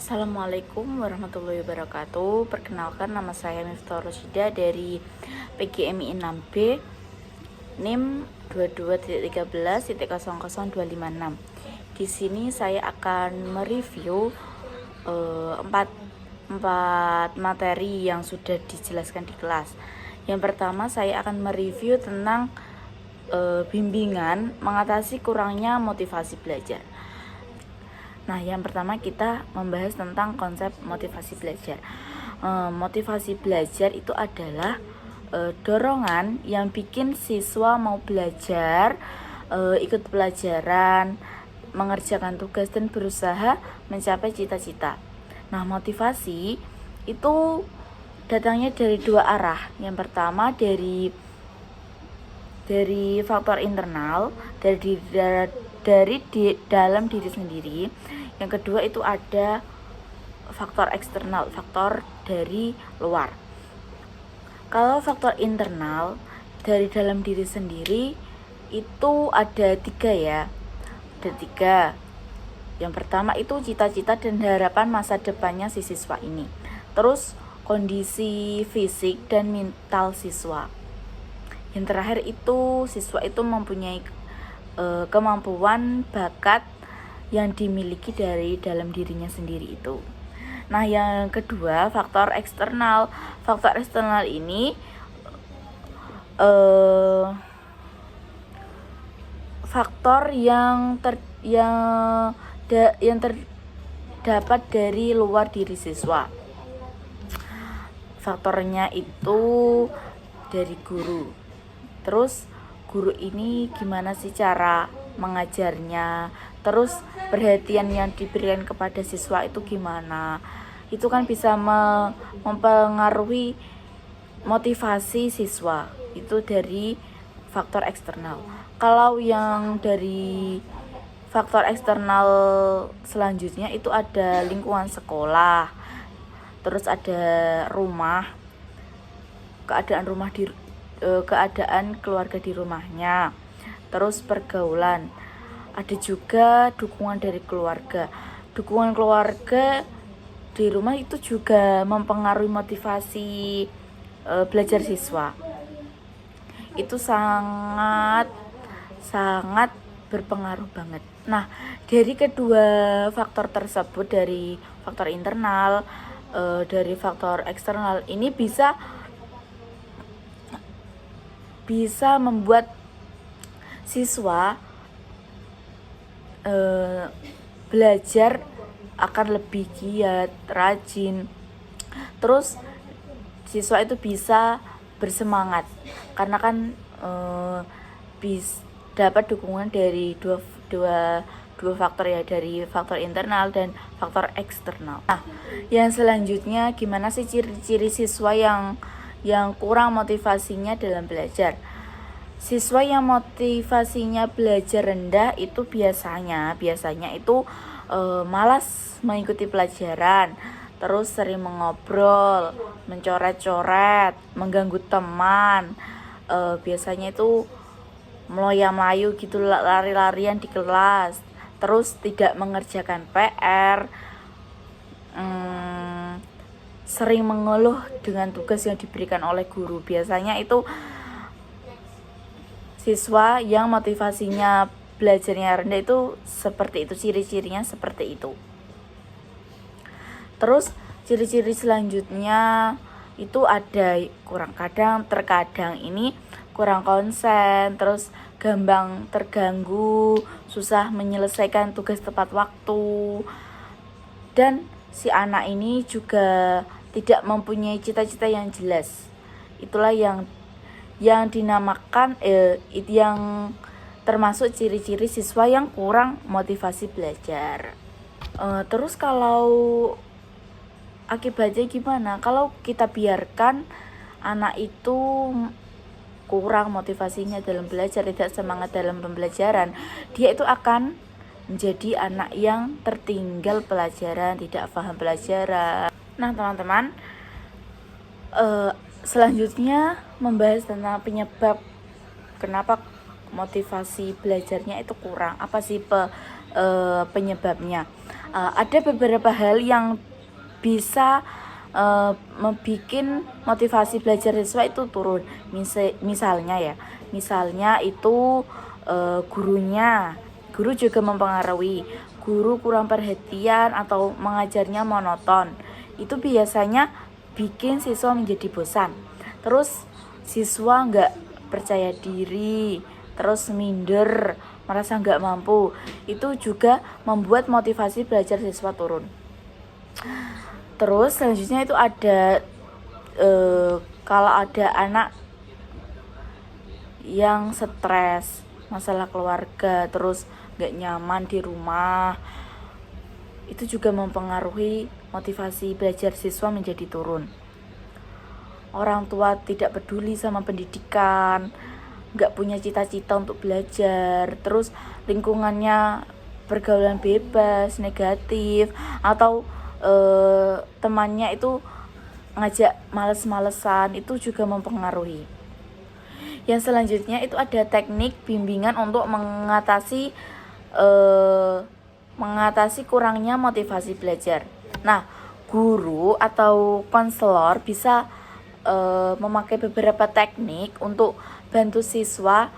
Assalamualaikum warahmatullahi wabarakatuh. Perkenalkan, nama saya Miftah Rosyida dari PGMI 6B NIM 22.13.00256. Di sini saya akan mereview empat materi yang sudah dijelaskan di kelas. Yang pertama, saya akan mereview tentang bimbingan mengatasi kurangnya motivasi belajar. Nah, yang pertama kita membahas tentang konsep motivasi belajar. Motivasi belajar itu adalah dorongan yang bikin siswa mau belajar, ikut pelajaran, mengerjakan tugas dan berusaha mencapai cita-cita. Nah, motivasi itu datangnya dari dua arah. Yang pertama dari faktor internal, dari dalam diri sendiri. Yang kedua itu ada faktor eksternal, faktor dari luar. Kalau faktor internal dari dalam diri sendiri itu ada tiga ya. Ada tiga. Yang pertama itu cita-cita dan harapan masa depannya si siswa ini. Terus kondisi fisik dan mental siswa. Yang terakhir itu siswa itu mempunyai kemampuan, bakat yang dimiliki dari dalam dirinya sendiri itu. Nah, yang kedua faktor eksternal. Faktor eksternal ini faktor yang terdapat dari luar diri siswa. Faktornya itu dari guru. Terus guru ini gimana sih cara mengajarnya, terus perhatian yang diberikan kepada siswa itu gimana, itu kan bisa mempengaruhi motivasi siswa. Itu dari faktor eksternal. Kalau yang dari faktor eksternal selanjutnya itu ada lingkungan sekolah, terus ada rumah, keadaan keluarga di rumahnya, terus pergaulan, ada juga dukungan dari keluarga. Dukungan keluarga di rumah itu juga mempengaruhi motivasi belajar siswa. Itu sangat berpengaruh banget. Nah, dari kedua faktor tersebut, dari faktor internal, dari faktor eksternal ini bisa membuat siswa belajar akan lebih giat, rajin. Terus siswa itu bisa bersemangat karena kan dapat dukungan dari dua faktor ya, dari faktor internal dan faktor eksternal. Nah, yang selanjutnya gimana sih ciri-ciri siswa yang kurang motivasinya dalam belajar? Siswa yang motivasinya belajar rendah itu biasanya itu malas mengikuti pelajaran, terus sering mengobrol, mencoret-coret, mengganggu teman, biasanya itu meloya-melayu gitu, lari-larian di kelas, terus tidak mengerjakan PR, sering mengeluh dengan tugas yang diberikan oleh guru. Biasanya itu siswa yang motivasinya belajarnya rendah itu seperti itu, ciri-cirinya seperti itu. Terus ciri-ciri selanjutnya itu ada terkadang ini kurang konsen, terus gampang terganggu, susah menyelesaikan tugas tepat waktu, dan si anak ini juga tidak mempunyai cita-cita yang jelas. Itulah yang dinamakan yang termasuk ciri-ciri siswa yang kurang motivasi belajar. Terus kalau akibatnya gimana? Kalau kita biarkan anak itu kurang motivasinya dalam belajar, tidak semangat dalam pembelajaran, dia itu akan menjadi anak yang tertinggal pelajaran, tidak paham pelajaran. Nah, teman-teman, selanjutnya membahas tentang penyebab kenapa motivasi belajarnya itu kurang. Apa sih penyebabnya. Ada beberapa hal yang bisa membuat motivasi belajar siswa itu turun. Misalnya itu guru juga mempengaruhi. Guru kurang perhatian atau mengajarnya monoton, itu biasanya bikin siswa menjadi bosan. Terus siswa nggak percaya diri, terus minder, merasa nggak mampu, itu juga membuat motivasi belajar siswa turun. Terus selanjutnya itu ada kalau ada anak yang stres, masalah keluarga, terus gak nyaman di rumah, itu juga mempengaruhi motivasi belajar siswa menjadi turun. Orang tua tidak peduli sama pendidikan, gak punya cita-cita untuk belajar, terus lingkungannya pergaulan bebas, negatif, atau temannya itu ngajak males-malesan, itu juga mempengaruhi. Yang selanjutnya itu ada teknik bimbingan untuk mengatasi kurangnya motivasi belajar. Nah, guru atau konselor bisa memakai beberapa teknik untuk bantu siswa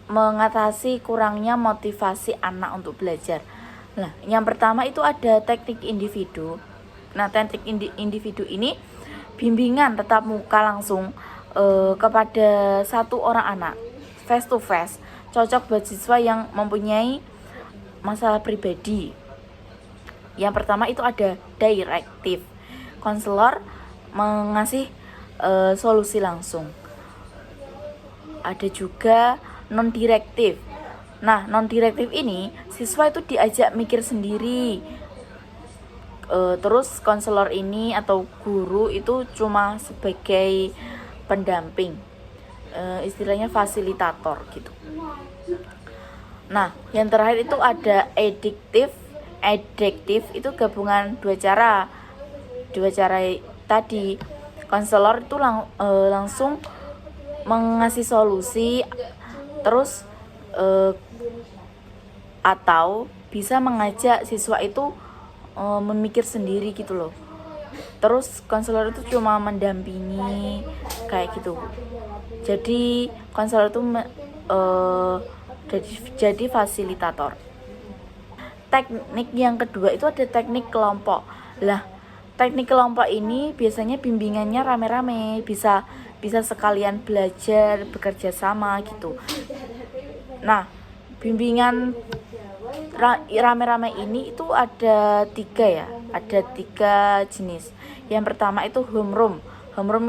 mengatasi kurangnya motivasi anak untuk belajar. Nah, yang pertama itu ada teknik individu. Nah, teknik individu ini bimbingan tatap muka langsung kepada satu orang anak, face to face, cocok buat siswa yang mempunyai masalah pribadi. Yang pertama itu ada direktif, konselor mengasih solusi langsung. Ada juga non direktif. Nah, non direktif ini siswa itu diajak mikir sendiri. Terus konselor ini atau guru itu cuma sebagai pendamping, istilahnya fasilitator gitu. Nah, yang terakhir itu ada adiktif itu gabungan dua cara tadi. Konselor itu langsung mengasih solusi, terus atau bisa mengajak siswa itu memikir sendiri gitu loh. Terus konselor itu cuma mendampingi kayak gitu. Jadi konselor itu jadi fasilitator. Teknik yang kedua itu ada teknik kelompok. Lah, teknik kelompok ini biasanya bimbingannya rame-rame, bisa sekalian belajar, bekerja sama gitu. Nah, bimbingan rame-rame ini itu ada tiga jenis. Yang pertama itu homeroom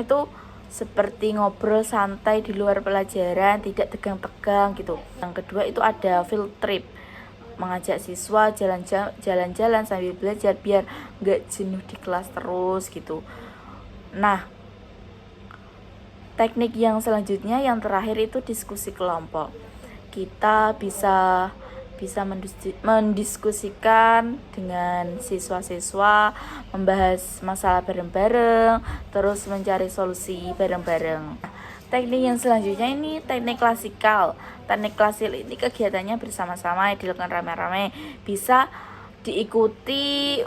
itu seperti ngobrol santai di luar pelajaran, tidak tegang-tegang gitu. Yang kedua itu ada field trip, mengajak siswa jalan-jalan sambil belajar biar gak jenuh di kelas terus gitu. Nah, teknik yang selanjutnya yang terakhir itu diskusi kelompok. Kita bisa mendiskusikan dengan siswa-siswa, membahas masalah bareng-bareng, terus mencari solusi bareng-bareng. Teknik yang selanjutnya ini teknik klasikal. Teknik klasik ini kegiatannya bersama-sama, dilakukan rame-rame, bisa diikuti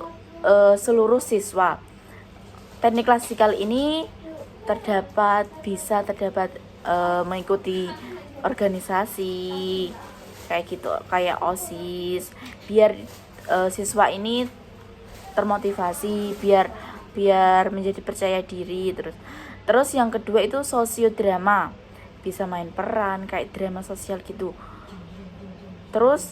seluruh siswa. Teknik klasikal ini bisa terdapat mengikuti organisasi kayak gitu, kayak OSIS, biar siswa ini termotivasi, biar menjadi percaya diri. Terus yang kedua itu sosiodrama, bisa main peran kayak drama sosial gitu. Terus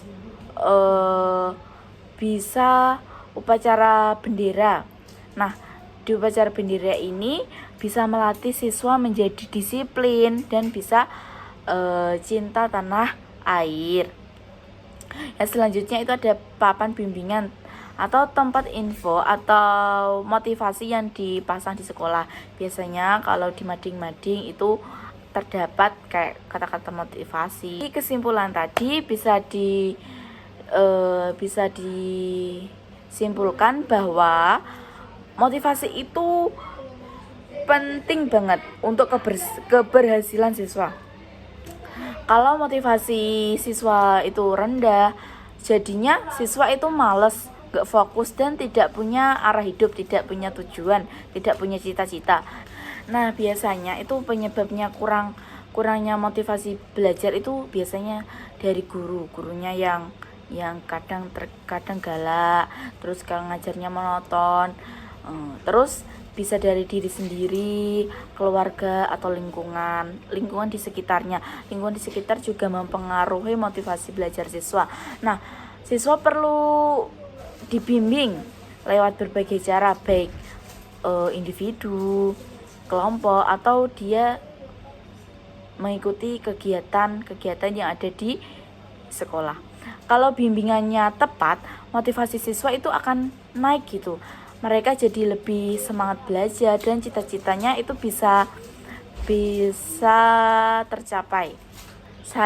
bisa upacara bendera. Nah, di upacara bendera ini bisa melatih siswa menjadi disiplin dan bisa cinta tanah air. Yang selanjutnya itu ada papan bimbingan atau tempat info atau motivasi yang dipasang di sekolah. Biasanya kalau di mading-mading itu terdapat kayak kata-kata motivasi. Kesimpulan tadi bisa disimpulkan bahwa motivasi itu penting banget untuk keberhasilan siswa. Kalau motivasi siswa itu rendah, Jadinya siswa itu males, gak fokus, dan tidak punya arah hidup, tidak punya tujuan, tidak punya cita-cita. Nah, biasanya itu penyebabnya kurangnya motivasi belajar itu biasanya dari gurunya yang kadang galak, terus kalau ngajarnya monoton. Terus bisa dari diri sendiri, keluarga, atau lingkungan di sekitarnya. Lingkungan di sekitar juga mempengaruhi motivasi belajar siswa. Nah, siswa perlu dibimbing lewat berbagai cara, baik individu, kelompok, atau dia mengikuti kegiatan yang ada di sekolah. Kalau bimbingannya tepat, motivasi siswa itu akan naik gitu. Mereka jadi lebih semangat belajar dan cita-citanya itu bisa tercapai. Saya